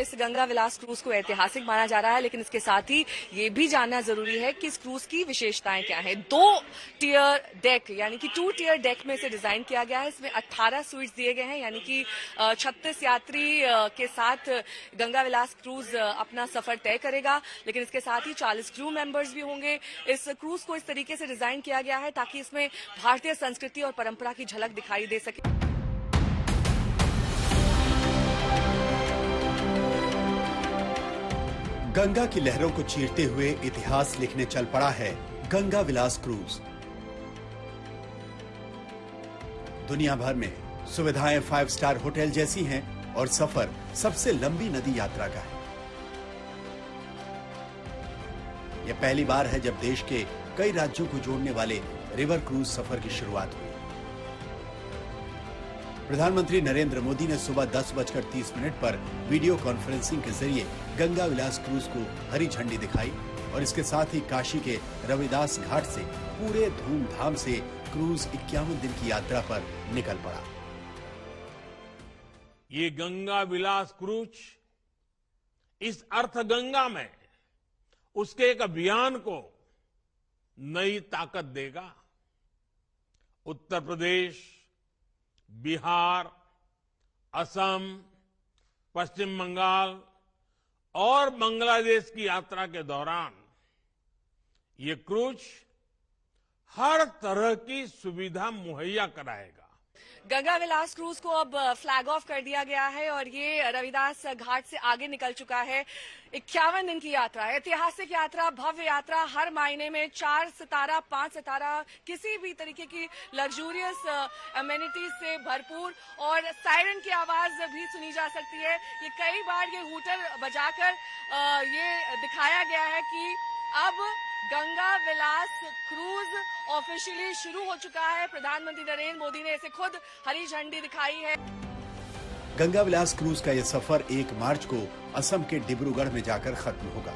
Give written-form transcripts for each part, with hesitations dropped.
इस गंगा विलास क्रूज को ऐतिहासिक माना जा रहा है, लेकिन इसके साथ ही ये भी जानना जरूरी है कि इस क्रूज की विशेषताएं क्या हैं। 2 टियर डेक यानी कि 2 टियर डेक में इसे डिजाइन किया गया है। इसमें 18 स्वीट्स दिए गए हैं, यानी कि 36 यात्री के साथ गंगा विलास क्रूज अपना सफर तय करेगा। लेकिन इसके साथ ही 40 क्रू मेंबर्स भी होंगे। इस क्रूज को इस तरीके से डिजाइन किया गया है ताकि इसमें भारतीय संस्कृति और परंपरा की झलक दिखाई दे सके। गंगा की लहरों को चीरते हुए इतिहास लिखने चल पड़ा है गंगा विलास क्रूज। दुनिया भर में सुविधाएं 5 स्टार होटल जैसी हैं और सफर सबसे लंबी नदी यात्रा का है। यह पहली बार है जब देश के कई राज्यों को जोड़ने वाले रिवर क्रूज सफर की शुरुआत हुई। प्रधानमंत्री नरेंद्र मोदी ने सुबह 10:30 पर वीडियो कॉन्फ्रेंसिंग के जरिए गंगा विलास क्रूज को हरी झंडी दिखाई और इसके साथ ही काशी के रविदास घाट से पूरे धूमधाम से क्रूज 51 दिन की यात्रा पर निकल पड़ा। ये गंगा विलास क्रूज इस अर्थ गंगा में उसके एक अभियान को नई ताकत देगा। उत्तर प्रदेश, बिहार, असम, पश्चिम बंगाल और बांग्लादेश की यात्रा के दौरान ये क्रूज हर तरह की सुविधा मुहैया कराएगा। गंगा विलास क्रूज को अब फ्लैग ऑफ कर दिया गया है और ये रविदास घाट से आगे निकल चुका है। 51 दिन की यात्रा, ऐतिहासिक यात्रा, भव्य यात्रा, हर मायने में 4 सितारा, 5 सितारा, किसी भी तरीके की लग्जूरियस अमेनिटीज से भरपूर और सायरन की आवाज भी सुनी जा सकती है। ये कई बार ये हूटर बजाकर ये दिखाया गया है कि अब गंगा विलास क्रूज ऑफिशियली शुरू हो चुका है। प्रधानमंत्री नरेंद्र मोदी ने इसे खुद हरी झंडी दिखाई है। गंगा विलास क्रूज का यह सफर 1 मार्च को असम के डिब्रूगढ़ में जाकर खत्म होगा।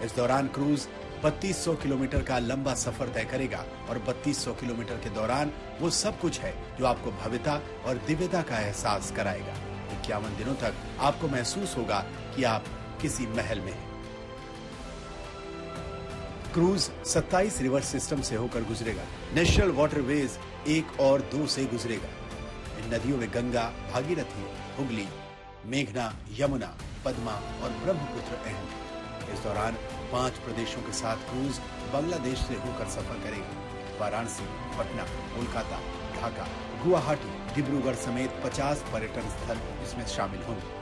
इस दौरान क्रूज 3200 किलोमीटर का लंबा सफर तय करेगा और 3200 किलोमीटर के दौरान वो सब कुछ है जो आपको भव्यता और दिव्यता का एहसास कराएगा। 51 दिनों तक आपको महसूस होगा कि आप किसी महल में हैं। क्रूज 27 रिवर सिस्टम से होकर गुजरेगा। नेशनल वाटरवेज 1 और 2 से गुजरेगा। इन नदियों में गंगा, भागीरथी, हुगली, मेघना, यमुना, पद्मा और ब्रह्मपुत्र अहम। इस दौरान 5 प्रदेशों के साथ क्रूज बांग्लादेश से होकर सफर करेगा। वाराणसी, पटना, कोलकाता, ढाका, गुवाहाटी, डिब्रूगढ़ समेत 50 पर्यटन स्थल इसमें शामिल होंगे।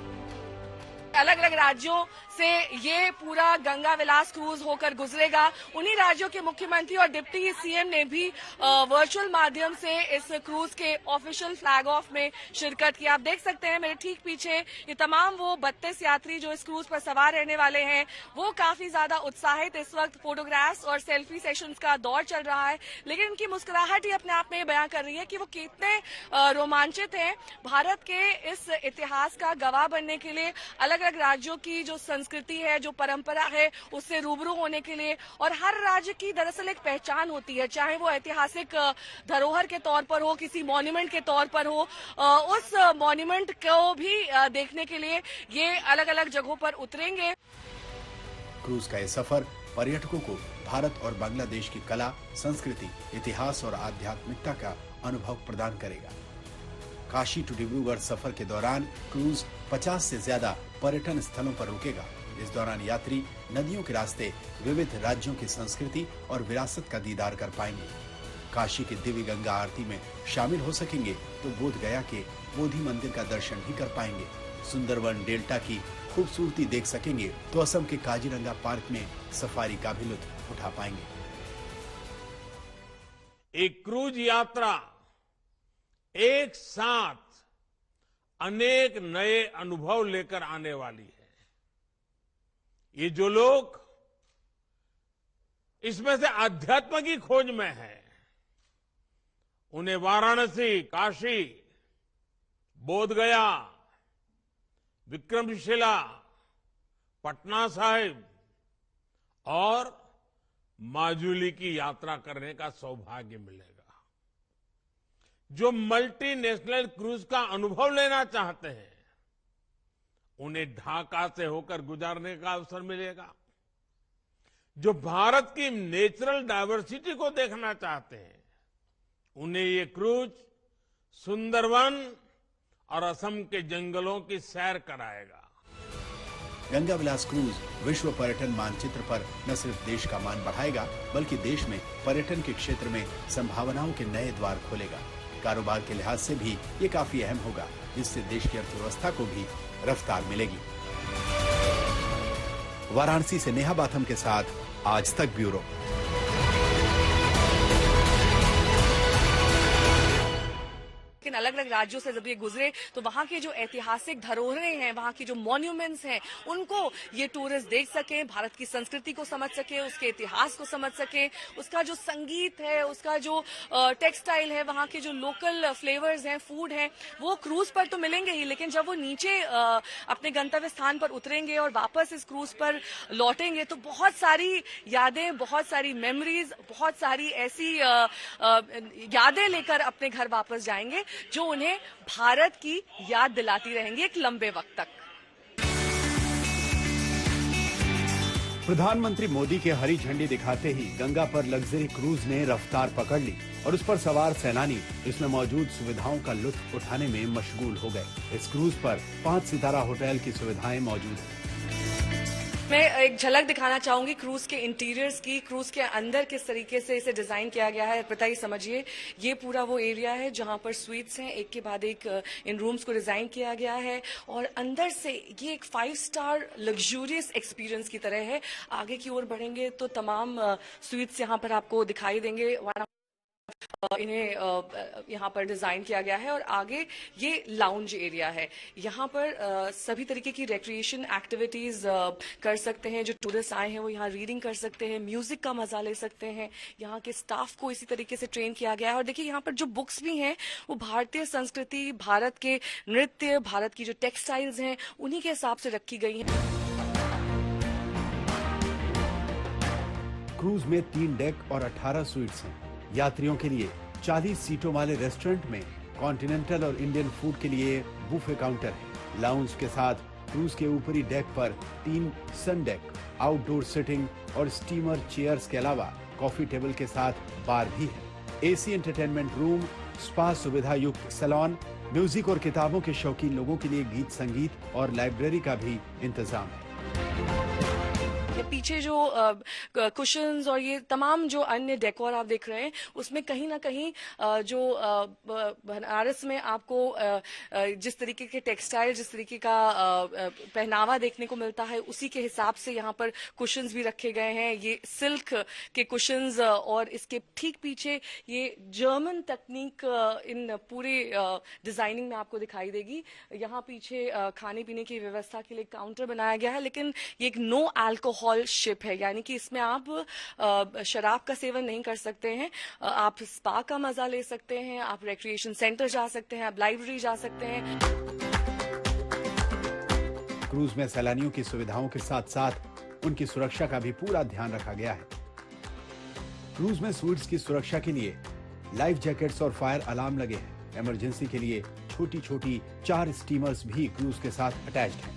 अलग अलग राज्यों से ये पूरा गंगा विलास क्रूज होकर गुजरेगा। उन्हीं राज्यों के मुख्यमंत्री और डिप्टी सीएम ने भी वर्चुअल माध्यम से इस क्रूज के ऑफिशियल फ्लैग ऑफ में शिरकत की। आप देख सकते हैं मेरे ठीक पीछे ये तमाम वो 32 यात्री जो इस क्रूज पर सवार रहने वाले हैं, वो काफी ज्यादा उत्साहित। इस वक्त फोटोग्राफ्स और सेल्फी सेशंस का दौर चल रहा है, लेकिन इनकी मुस्कुराहट ही अपने आप में बयां कर रही है कि वो कितने रोमांचित हैं भारत के इस इतिहास का गवाह बनने के लिए, अलग अलग राज्यों की जो संस्कृति है, जो परंपरा है, उससे रूबरू होने के लिए। और हर राज्य की दरअसल एक पहचान होती है, चाहे वो ऐतिहासिक धरोहर के तौर पर हो, किसी मॉन्यूमेंट के तौर पर हो। उस मॉन्यूमेंट को भी देखने के लिए ये अलग अलग जगहों पर उतरेंगे। क्रूज का यह सफर पर्यटकों को भारत और बांग्लादेश की कला, संस्कृति, इतिहास और आध्यात्मिकता का अनुभव प्रदान करेगा। काशी टू डिब्रूगढ़ सफर के दौरान क्रूज 50 से ज्यादा पर्यटन स्थलों पर रुकेगा। इस दौरान यात्री नदियों के रास्ते विविध राज्यों की संस्कृति और विरासत का दीदार कर पाएंगे। काशी की दिव्य गंगा आरती में शामिल हो सकेंगे तो बोध गया के बोधि मंदिर का दर्शन भी कर पाएंगे। सुंदरवन डेल्टा की खूबसूरती देख सकेंगे तो असम के काजीरंगा पार्क में सफारी का भी लुत्फ उठा पाएंगे। एक क्रूज यात्रा एक साथ अनेक नए अनुभव लेकर आने वाली है। ये जो लोग इसमें से अध्यात्म की खोज में हैं, उन्हें वाराणसी, काशी, बोधगया, विक्रमशिला, पटना साहिब और माजुली की यात्रा करने का सौभाग्य मिलेगा। जो मल्टीनेशनल क्रूज का अनुभव लेना चाहते हैं, उन्हें ढाका से होकर गुजारने का अवसर मिलेगा। जो भारत की नेचुरल डायवर्सिटी को देखना चाहते हैं, उन्हें ये क्रूज सुंदरवन और असम के जंगलों की सैर कराएगा। गंगा विलास क्रूज विश्व पर्यटन मानचित्र पर न सिर्फ देश का मान बढ़ाएगा, बल्कि देश में पर्यटन के क्षेत्र में संभावनाओं के नए द्वार खोलेगा। कारोबार के लिहाज से भी ये काफी अहम होगा, जिससे देश की अर्थव्यवस्था को भी रफ्तार मिलेगी। वाराणसी से नेहा बाथम के साथ आज तक ब्यूरो। लेकिन अलग अलग राज्यों से जब ये गुजरे तो वहाँ के जो ऐतिहासिक धरोहरें हैं, वहाँ की जो मॉन्यूमेंट्स हैं, उनको ये टूरिस्ट देख सकें, भारत की संस्कृति को समझ सके, उसके इतिहास को समझ सके, उसका जो संगीत है, उसका जो टेक्सटाइल है, वहाँ के जो लोकल फ्लेवर्स हैं, फूड हैं, वो क्रूज पर तो मिलेंगे ही, लेकिन जब वो नीचे अपने गंतव्य स्थान पर उतरेंगे और वापस इस क्रूज पर लौटेंगे तो बहुत सारी यादें, बहुत सारी मेमोरीज, बहुत सारी ऐसी यादें लेकर अपने घर वापस जाएंगे जो उन्हें भारत की याद दिलाती रहेंगी एक लंबे वक्त तक। प्रधानमंत्री मोदी के हरी झंडी दिखाते ही गंगा पर लग्जरी क्रूज ने रफ्तार पकड़ ली और उस पर सवार सैलानी इसमें मौजूद सुविधाओं का लुत्फ उठाने में मशगूल हो गए। इस क्रूज पर 5 सितारा होटल की सुविधाएं मौजूद हैं। मैं एक झलक दिखाना चाहूंगी क्रूज के इंटीरियर्स की। क्रूज के अंदर किस तरीके से इसे डिजाइन किया गया है, पता ही समझिए। ये पूरा वो एरिया है जहां पर स्वीट्स हैं, एक के बाद एक इन रूम्स को डिजाइन किया गया है और अंदर से ये एक 5 स्टार लग्जूरियस एक्सपीरियंस की तरह है। आगे की ओर बढ़ेंगे तो तमाम स्वीट्स यहाँ पर आपको दिखाई देंगे। इन्हें यहाँ पर डिजाइन किया गया है और आगे ये लाउंज एरिया है। यहाँ पर सभी तरीके की रिक्रिएशन एक्टिविटीज कर सकते हैं। जो टूरिस्ट आए हैं वो यहाँ रीडिंग कर सकते हैं, म्यूजिक का मजा ले सकते हैं। यहाँ के स्टाफ को इसी तरीके से ट्रेन किया गया है और देखिए यहाँ पर जो बुक्स भी हैं वो भारतीय संस्कृति, भारत के नृत्य, भारत की जो टेक्सटाइल्स हैं उन्हीं के हिसाब से रखी गई हैं। क्रूज में 3 डेक और 18 स्वीट्स हैं। यात्रियों के लिए 40 सीटों वाले रेस्टोरेंट में कॉन्टिनेंटल और इंडियन फूड के लिए बुफे काउंटर है। लाउंज के साथ क्रूज के ऊपरी डेक पर 3 सन डेक, आउटडोर सिटिंग और स्टीमर चेयर्स के अलावा कॉफी टेबल के साथ बार भी है। एसी एंटरटेनमेंट रूम, स्पा सुविधा युक्त सैलून, म्यूजिक और किताबों के शौकीन लोगों के लिए गीत संगीत और लाइब्रेरी का भी इंतजाम है। पीछे जो कुशन्स और ये तमाम जो अन्य डेकोर आप देख रहे हैं उसमें कहीं ना कहीं जो बनारस में आपको जिस तरीके के टेक्सटाइल, जिस तरीके का पहनावा देखने को मिलता है उसी के हिसाब से यहाँ पर कुशन्स भी रखे गए हैं। ये सिल्क के कुशन्स और इसके ठीक पीछे ये जर्मन तकनीक इन पूरे डिजाइनिंग में आपको दिखाई देगी। यहाँ पीछे खाने पीने की व्यवस्था के लिए काउंटर बनाया गया है, लेकिन ये एक नो अल्कोहल शिप है, यानी कि इसमें आप शराब का सेवन नहीं कर सकते हैं। आप स्पा का मजा ले सकते हैं, आप रिक्रिएशन सेंटर जा सकते हैं, आप लाइब्रेरी जा सकते हैं। क्रूज में सैलानियों की सुविधाओं के साथ साथ उनकी सुरक्षा का भी पूरा ध्यान रखा गया है। क्रूज में स्वीट्स की सुरक्षा के लिए लाइफ जैकेट्स और फायर अलार्म लगे हैं। इमरजेंसी के लिए छोटी छोटी 4 स्टीमर्स भी क्रूज के साथ अटैच्ड हैं।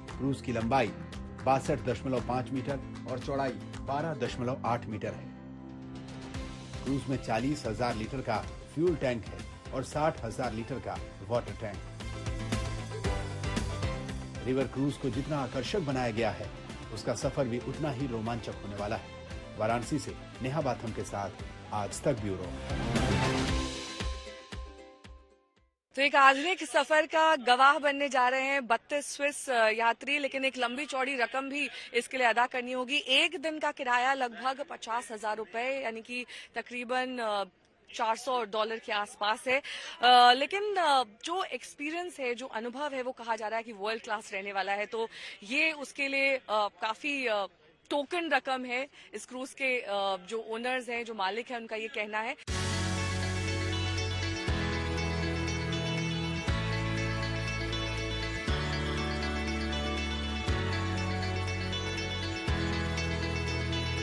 क्रूज की लंबाई 62.5 मीटर और चौड़ाई 12.8 मीटर है। क्रूज में 40,000 लीटर का फ्यूल टैंक है और 60,000 लीटर का वाटर टैंक। रिवर क्रूज को जितना आकर्षक बनाया गया है उसका सफर भी उतना ही रोमांचक होने वाला है। वाराणसी से नेहा बाथम के साथ आज तक ब्यूरो। तो एक आधुनिक सफर का गवाह बनने जा रहे हैं 32 स्विस यात्री, लेकिन एक लंबी चौड़ी रकम भी इसके लिए अदा करनी होगी। एक दिन का किराया लगभग 50,000 रुपए, यानी कि तकरीबन $400 के आसपास है। लेकिन जो एक्सपीरियंस है, जो अनुभव है, वो कहा जा रहा है कि वर्ल्ड क्लास रहने वाला है। तो ये उसके लिए काफी टोकन रकम है। इस क्रूज के जो ओनर्स हैं, जो मालिक हैं, उनका ये कहना है।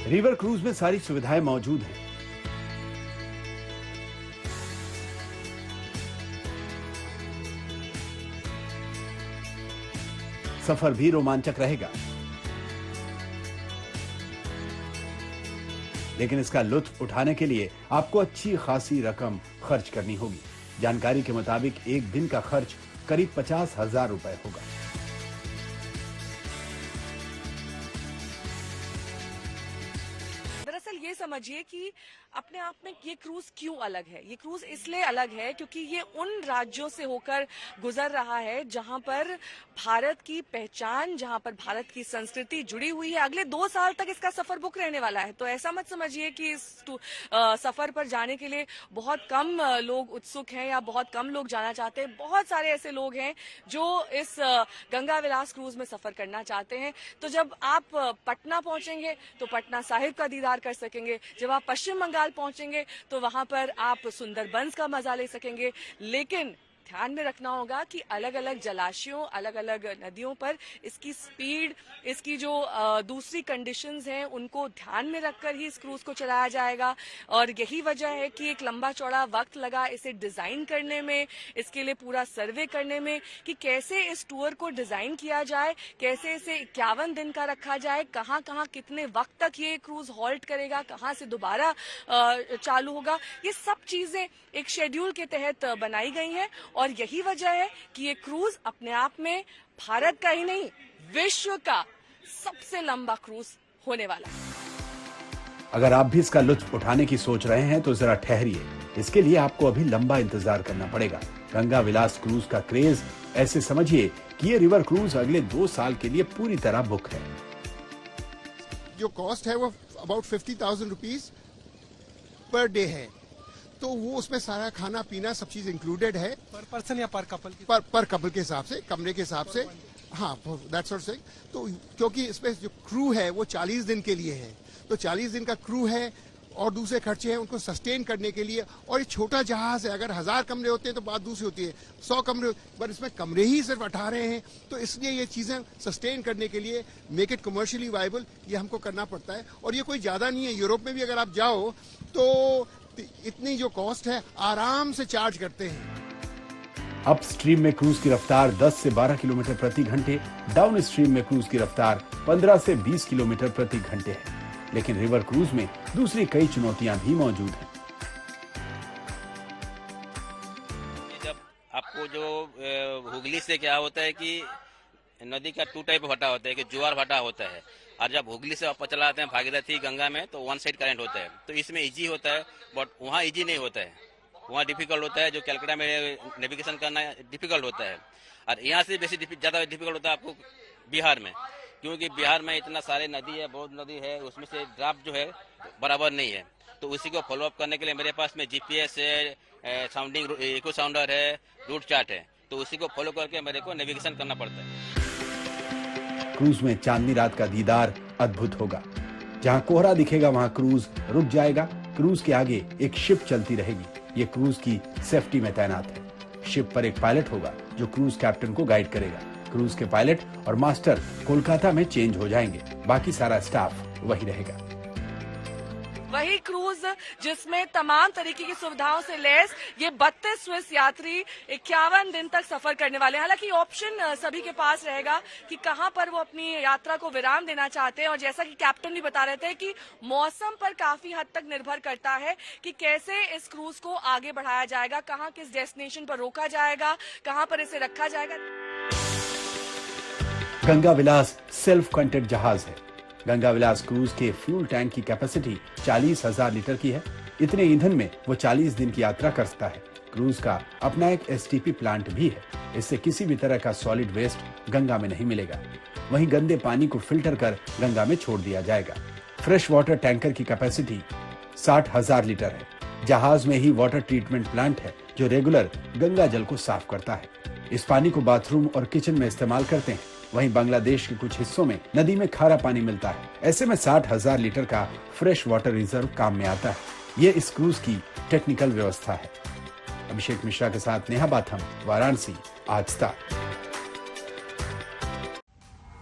रिवर क्रूज में सारी सुविधाएं मौजूद हैं। सफर भी रोमांचक रहेगा। लेकिन इसका लुत्फ उठाने के लिए आपको अच्छी खासी रकम खर्च करनी होगी। जानकारी के मुताबिक एक दिन का खर्च करीब 50,000 रुपए होगा। दरअसल ये समझिए कि अपने आप में ये क्रूज क्यों अलग है। ये क्रूज इसलिए अलग है क्योंकि ये उन राज्यों से होकर गुजर रहा है जहां पर भारत की पहचान, जहां पर भारत की संस्कृति जुड़ी हुई है। अगले 2 साल तक इसका सफर बुक रहने वाला है। तो ऐसा मत समझिए कि इस सफर पर जाने के लिए बहुत कम लोग उत्सुक हैं या बहुत कम लोग जाना चाहते हैं। बहुत सारे ऐसे लोग हैं जो इस गंगा विलास क्रूज में सफर करना चाहते हैं। तो जब आप पटना पहुंचेंगे तो पटना साहिब का दीदार कर सकेंगे। जब आप पश्चिम बंगाल पहुंचेंगे तो वहां पर आप सुंदरबंस का मजा ले सकेंगे। लेकिन ध्यान में रखना होगा कि अलग अलग जलाशयों, अलग अलग नदियों पर इसकी स्पीड, इसकी जो दूसरी कंडीशंस हैं उनको ध्यान में रखकर ही इस क्रूज को चलाया जाएगा। और यही वजह है कि एक लंबा चौड़ा वक्त लगा इसे डिजाइन करने में, इसके लिए पूरा सर्वे करने में कि कैसे इस टूर को डिजाइन किया जाए, कैसे इसे 51 दिन का रखा जाए, कहां कहां कितने वक्त तक ये क्रूज हॉल्ट करेगा, कहां से दोबारा चालू होगा। ये सब चीजें एक शेड्यूल के तहत बनाई गई हैं और यही वजह है कि ये क्रूज अपने आप में भारत का ही नहीं, विश्व का सबसे लंबा क्रूज होने वाला है। अगर आप भी इसका लुत्फ उठाने की सोच रहे हैं तो जरा ठहरिए। इसके लिए आपको अभी लंबा इंतजार करना पड़ेगा। गंगा विलास क्रूज का क्रेज ऐसे समझिए कि ये रिवर क्रूज अगले 2 साल के लिए पूरी तरह बुक है। जो कॉस्ट है वो अबाउट 50,000 रुपीज पर डे है। तो वो उसमें सारा खाना पीना सब चीज इंक्लूडेड है। पर पर्सन या पर कपल पर कपल के हिसाब से, कमरे के हिसाब से। हाँ, दैट्स व्हाट से। तो क्योंकि इसमें जो क्रू है वो 40 दिन के लिए है, तो 40 दिन का क्रू है और दूसरे खर्चे हैं उनको सस्टेन करने के लिए। और ये छोटा जहाज है, अगर 1000 कमरे होते हैं तो बात दूसरी होती है, 100 कमरे, पर इसमें कमरे ही सिर्फ 18 हैं। तो इसलिए ये चीजें सस्टेन करने के लिए, मेक इट कमर्शियली वायबल, ये हमको करना पड़ता है। और ये कोई ज्यादा नहीं है। यूरोप में भी अगर आप जाओ तो इतनी जो कॉस्ट है आराम से चार्ज करते हैं। अप स्ट्रीम में क्रूज की रफ्तार 10 से 12 किलोमीटर प्रति घंटे, डाउन स्ट्रीम में क्रूज की रफ्तार 15 से 20 किलोमीटर प्रति घंटे है। लेकिन रिवर क्रूज में दूसरी कई चुनौतियां भी मौजूद हैं। जब आपको जो हुगली से क्या होता है कि नदी का 2 टाइप भटा होता है कि जुआर भटा होता है, और जब हुगली से आप चलाते हैं भागीरथी गंगा में तो 1 साइड करंट होता है। तो इसमें इजी होता है, बट वहाँ इजी नहीं होता है, वहाँ डिफिकल्ट होता है। जो कैलकाटा में नेविगेशन करना डिफिकल्ट होता है। और यहाँ से बेसी ज्यादा डिफिकल्ट होता है आपको बिहार में, क्योंकि बिहार में इतना सारे नदी है, बहुत नदी है, उसमें से ड्राफ्ट जो है बराबर नहीं है। तो उसी को फॉलो अप करने के लिए मेरे पास में जीपीएस है, साउंडिंग इको साउंडर है, रूट चार्ट है। तो उसी को फॉलो करके मेरे को नेविगेशन करना पड़ता है। क्रूज में चांदनी रात का दीदार अद्भुत होगा। जहां कोहरा दिखेगा वहां क्रूज रुक जाएगा। क्रूज के आगे एक शिप चलती रहेगी। ये क्रूज की सेफ्टी में तैनात है। शिप पर एक पायलट होगा जो क्रूज कैप्टन को गाइड करेगा। क्रूज के पायलट और मास्टर कोलकाता में चेंज हो जाएंगे, बाकी सारा स्टाफ वही रहेगा। वही क्रूज जिसमें तमाम तरीके की सुविधाओं से लैस ये 32 स्विस यात्री 51 दिन तक सफर करने वाले हैं। हालांकि ऑप्शन सभी के पास रहेगा कि कहां पर वो अपनी यात्रा को विराम देना चाहते हैं। और जैसा कि कैप्टन भी बता रहे थे कि मौसम पर काफी हद तक निर्भर करता है कि कैसे इस क्रूज को आगे बढ़ाया जाएगा, कहां किस डेस्टिनेशन पर रोका जाएगा, कहां पर इसे रखा जाएगा। गंगा विलास सेल्फ कंटेंट जहाज है। गंगा विलास क्रूज के फ्यूल टैंक की कैपेसिटी 40,000 लीटर की है। इतने ईंधन में वो 40 दिन की यात्रा कर सकता है। क्रूज का अपना एक एसटीपी प्लांट भी है। इससे किसी भी तरह का सॉलिड वेस्ट गंगा में नहीं मिलेगा। वहीं गंदे पानी को फिल्टर कर गंगा में छोड़ दिया जाएगा। फ्रेश वाटर टैंकर की कैपेसिटी 60,000 लीटर है। जहाज में ही वाटर ट्रीटमेंट प्लांट है जो रेगुलर गंगा जल को साफ करता है। इस पानी को बाथरूम और किचन में इस्तेमाल करते हैं। वहीं बांग्लादेश के कुछ हिस्सों में नदी में खारा पानी मिलता है। ऐसे में 60,000 लीटर का फ्रेश वाटर रिजर्व काम में आता है। ये इस क्रूज की टेक्निकल व्यवस्था है। अभिषेक मिश्रा के साथ नेहा बाथम, वाराणसी, आज तक।